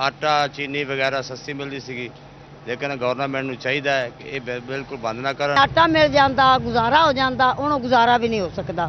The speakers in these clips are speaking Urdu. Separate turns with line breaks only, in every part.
ਆਟਾ ਚੀਨੀ ਵਗੈਰਾ ਸਸਤੀ ਮਿਲਦੀ ਸੀਗੀ, ਲੇਕਿਨ ਗਵਰਨਮੈਂਟ ਨੂੰ ਚਾਹੀਦਾ ਹੈ ਕਿ ਇਹ ਬਿਲਕੁਲ ਬੰਦ ਨਾ ਕਰਨ।
ਆਟਾ ਮਿਲ ਜਾਂਦਾ, ਗੁਜ਼ਾਰਾ ਹੋ ਜਾਂਦਾ, ਉਹਨੂੰ ਗੁਜ਼ਾਰਾ ਵੀ ਨਹੀਂ ਹੋ ਸਕਦਾ।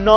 9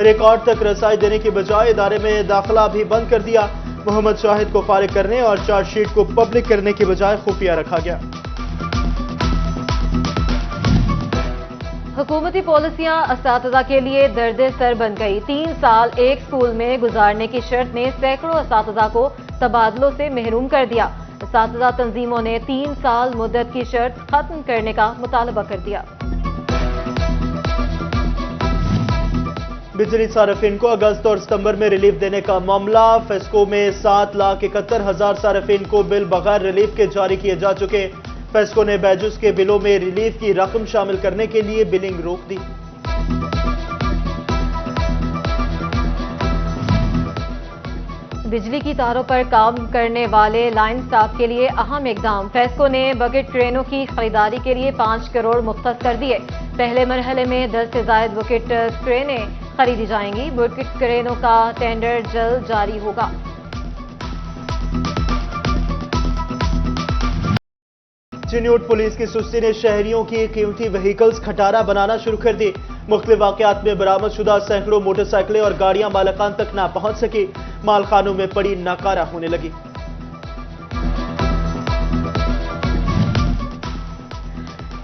ریکارڈ تک رسائی دینے کی بجائے ادارے میں داخلہ بھی بند کر دیا. محمد شاہد کو فارغ کرنے اور چارج شیٹ کو پبلک کرنے کی بجائے خفیہ رکھا گیا.
حکومتی پالیسیاں اساتذہ کے لیے درد سر بن گئی. 3 سال ایک اسکول میں گزارنے کی شرط نے سینکڑوں اساتذہ کو تبادلوں سے محروم کر دیا. اساتذہ تنظیموں نے 3 سال مدت کی شرط ختم کرنے کا مطالبہ کر دیا.
بجلی صارفین کو اگست اور ستمبر میں ریلیف دینے کا معاملہ. فیسکو میں 7,71,000 صارفین کو بل بغیر ریلیف کے جاری کیے جا چکے. فیسکو نے بیجز کے بلوں میں ریلیف کی رقم شامل کرنے کے لیے بلنگ روک دی.
بجلی کی تاروں پر کام کرنے والے لائن سٹاف کے لیے اہم اقدام. فیسکو نے بکٹ کرینوں کی خریداری کے لیے 5 کروڑ مختص کر دیے. پہلے مرحلے میں 10 سے زائد بکٹ کرینیں خریدی جائیں گی. بکٹ کرینوں کا ٹینڈر جلد جاری ہوگا.
چنیوٹ پولیس کی سستی نے شہریوں کی قیمتی وہیکلز کھٹارا بنانا شروع کر دی. مختلف واقعات میں برآمد شدہ سینکڑوں موٹر سائیکلیں اور گاڑیاں مالکان تک نہ پہنچ سکی. مال خانوں میں پڑی ناکارہ ہونے لگی.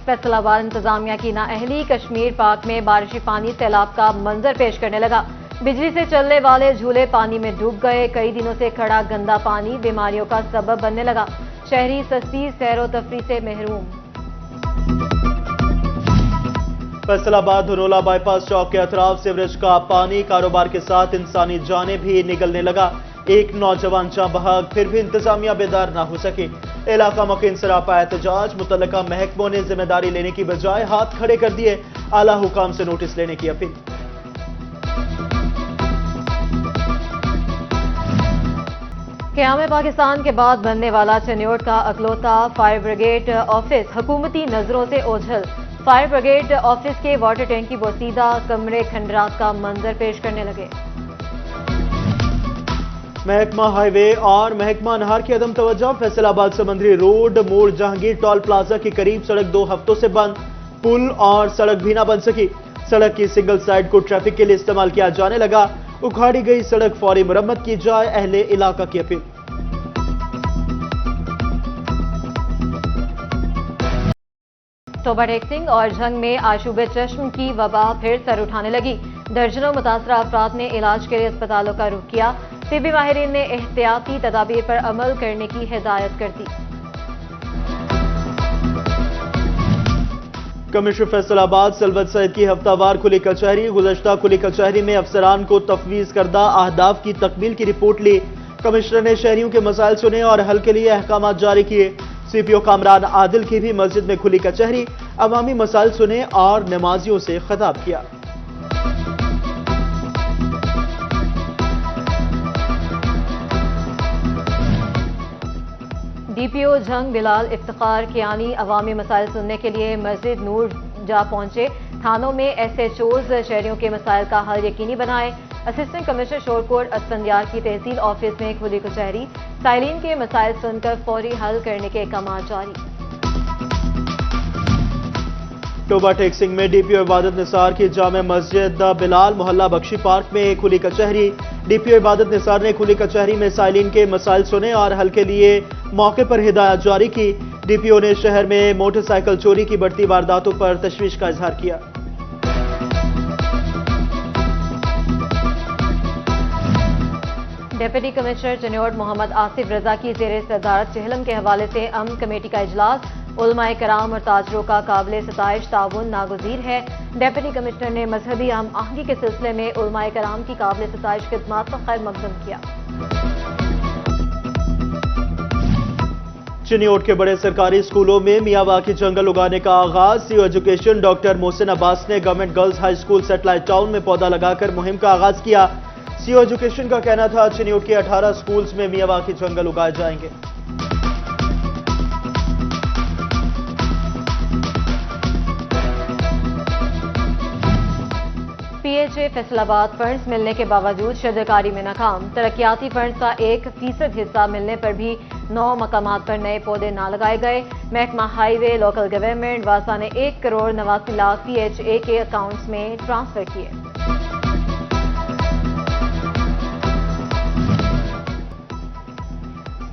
فیصل آباد انتظامیہ کی نااہلی. کشمیر پارک میں بارشی پانی سیلاب کا منظر پیش کرنے لگا. بجلی سے چلنے والے جھولے پانی میں ڈوب گئے. کئی دنوں سے کھڑا گندا پانی بیماریوں کا سبب بننے لگا. شہری سستی سیر و تفریح سے محروم.
فیصل آباد دھنولا بائی پاس چوک کے اطراف سیوریج کا پانی کاروبار کے ساتھ انسانی جانیں بھی نگلنے لگا. ایک نوجوان جاں بحق. پھر بھی انتظامیہ بیدار نہ ہو سکی. علاقہ مکین سراپا احتجاج. متعلقہ محکموں نے ذمہ داری لینے کی بجائے ہاتھ کھڑے کر دیے. اعلیٰ حکام سے نوٹس لینے کی اپیل.
قیام پاکستان کے بعد بننے والا چنیوٹ کا اکلوتا فائر بریگیڈ آفس حکومتی نظروں سے اوجھل. فائر بریگیڈ آفس کے واٹر ٹینک کی بوسیدہ کمرے کھنڈرات کا منظر پیش کرنے لگے.
محکمہ ہائی وے اور محکمہ نہار کی عدم توجہ. فیصل آباد سمندری روڈ موڑ جہانگیر ٹول پلازا کے قریب سڑک 2 ہفتوں سے بند. پل اور سڑک بھی نہ بن سکی. سڑک کی سنگل سائڈ کو ٹریفک کے لیے استعمال کیا جانے لگا. اکھاڑی گئی سڑک فوری مرمت کی جائے. اہل علاقہ کی اپیل.
توبہ ٹیکسنگ اور جھنگ میں آشوب چشم کی وبا پھر سر اٹھانے لگی. درجنوں متاثرہ افراد نے علاج کے لیے اسپتالوں کا رخ کیا. طبی ماہرین نے احتیاطی تدابیر پر عمل کرنے کی ہدایت کر دی.
کمشنر فیصل آباد سلوت سعید کی ہفتہ وار کھلی کچہری. گزشتہ کھلی کچہری میں افسران کو تفویض کردہ اہداف کی تکمیل کی رپورٹ لی. کمشنر نے شہریوں کے مسائل سنے اور حل کے لیے احکامات جاری کیے. سی پی او کامران عادل کی بھی مسجد میں کھلی کچہری. عوامی مسائل سنے اور نمازیوں سے خطاب کیا.
ڈی پی او جھنگ بلال افتخار کیانی عوامی مسائل سننے کے لیے مسجد نور جا پہنچے. تھانوں میں ایس ایچ اوز شہریوں کے مسائل کا حل یقینی بنائے. اسسٹنٹ کمشنر شورکوٹ اسفندیار کی تحصیل آفس میں کھلی کچہری. سائلین کے مسائل سن کر فوری حل کرنے کے اقدامات جاری.
توبہ ٹیکسنگ میں ڈی پی او عبادت نثار کی جامع مسجد بلال محلہ بخشی پارک میں کھلی کچہری. ڈی پی او عبادت نثار نے کھلی کچہری میں سائلین کے مسائل سنے اور حل کے لیے موقع پر ہدایات جاری کی. ڈی پی او نے شہر میں موٹر سائیکل چوری کی بڑھتی وارداتوں پر تشویش کا اظہار کیا.
ڈپٹی کمشنر چنیوٹ محمد آصف رضا کی زیر صدارت چہلم کے حوالے سے امن کمیٹی کا اجلاس. علماء کرام اور تاجروں کا قابل ستائش تعاون ناگزیر ہے. ڈپٹی کمشنر نے مذہبی ہم آہنگی کے سلسلے میں علماء کرام کی قابل ستائش خدمات کا خیر مقدم کیا.
چنیوٹ کے بڑے سرکاری اسکولوں میں میاواکی جنگل اگانے کا آغاز. سی او ایجوکیشن ڈاکٹر محسن عباس نے government girls high school satellite town میں پودا لگا کر مہم کا آغاز کیا. سی او ایجوکیشن کا کہنا تھا چنیوٹ کے 18 اسکولز میں میاواکی جنگل اگائے جائیں گے.
پی ایچ اے فیصل آباد فنڈز ملنے کے باوجود شجرکاری میں ناکام. ترقیاتی فنڈز کا 1% حصہ ملنے پر بھی 9 مقامات پر نئے پودے نہ لگائے گئے. محکمہ ہائی وے لوکل گورنمنٹ واسا نے 1 crore 89 lakh P H A کے اکاؤنٹس میں ٹرانسفر کیے.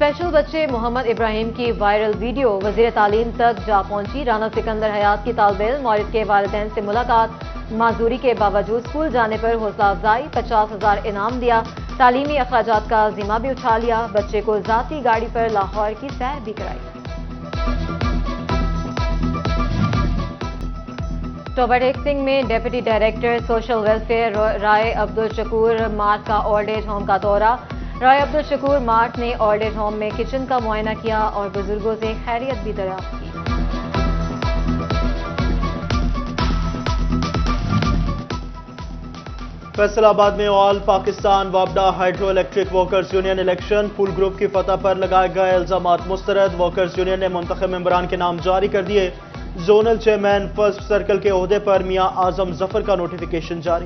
اسپیشل بچے محمد ابراہیم کی وائرل ویڈیو وزیر تعلیم تک جا پہنچی. رانا سکندر حیات کی طالب علم اور اس کے والدین سے ملاقات. معذوری کے باوجود اسکول جانے پر حوصلہ افزائی. 50,000 انعام دیا. تعلیمی اخراجات کا ذمہ بھی اٹھا لیا. بچے کو ذاتی گاڑی پر لاہور کی سیر بھی کرائی. ٹوبہ ٹیک سنگھ میں ڈیپٹی ڈائریکٹر سوشل ویلفیئر رائے عبدالشکور مارٹ کا اولڈ ایج ہوم کا دورہ. رائے عبدالشکور مارٹ نے اولڈ ایج ہوم میں کچن کا معائنہ کیا اور بزرگوں سے خیریت بھی دریافت کی.
فیصل آباد میں آل پاکستان وابڈا hydroelectric workers union election پول گروپ کی فتح پر لگائے گئے الزامات مسترد. ورکرز یونین نے منتخب ممبران کے نام جاری کر دیے. زونل چیئرمین فرسٹ سرکل کے عہدے پر میاں اعظم ظفر کا نوٹیفیکیشن جاری.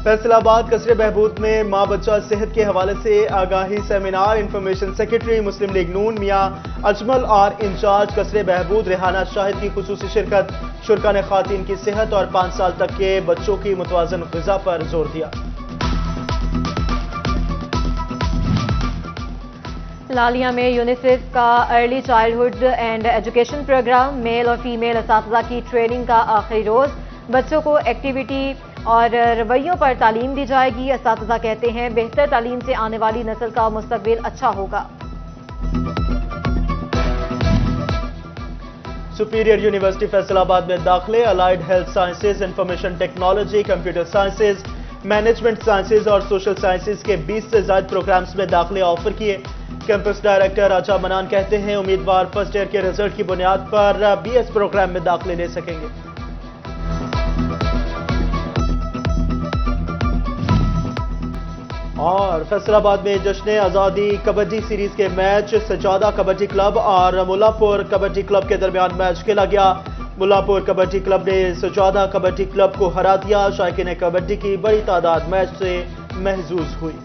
فیصل آباد قصر بہبود میں ماں بچہ صحت کے حوالے سے آگاہی سیمینار. انفارمیشن سیکرٹری مسلم لیگ نون میاں اجمل اور انچارج قصر بہبود ریحانہ شاہد کی خصوصی شرکت. شرکا نے خواتین کی صحت اور 5 سال تک کے بچوں کی متوازن غذا پر زور دیا.
لالیہ میں یونیسیف کا early childhood and education programme. Male اور فیمیل اساتذہ کی ٹریننگ کا آخری روز. بچوں کو ایکٹیویٹی اور رویوں پر تعلیم دی جائے گی. اساتذہ کہتے ہیں بہتر تعلیم سے آنے والی نسل کا مستقبل اچھا ہوگا.
سپیریئر یونیورسٹی فیصل آباد میں داخلے. Allied health sciences, information technology, computer sciences, management sciences اور سوشل سائنسز کے 20 سے زائد پروگرامز میں داخلے آفر کیے. کیمپس ڈائریکٹر راجہ منان کہتے ہیں امیدوار فرسٹ ایئر کے رزلٹ کی بنیاد پر بی ایس پروگرام میں داخلے لے سکیں گے. اور فیصل آباد میں جشن آزادی کبڈی سیریز کے میچ سجادہ کبڈی کلب اور ملا پور کبڈی کلب کے درمیان میچ کھیلا گیا. ملا پور کبڈی کلب نے سجادہ کبڈی کلب کو ہرا دیا. شائقین کبڈی کی بڑی تعداد میچ سے محظوظ ہوئی.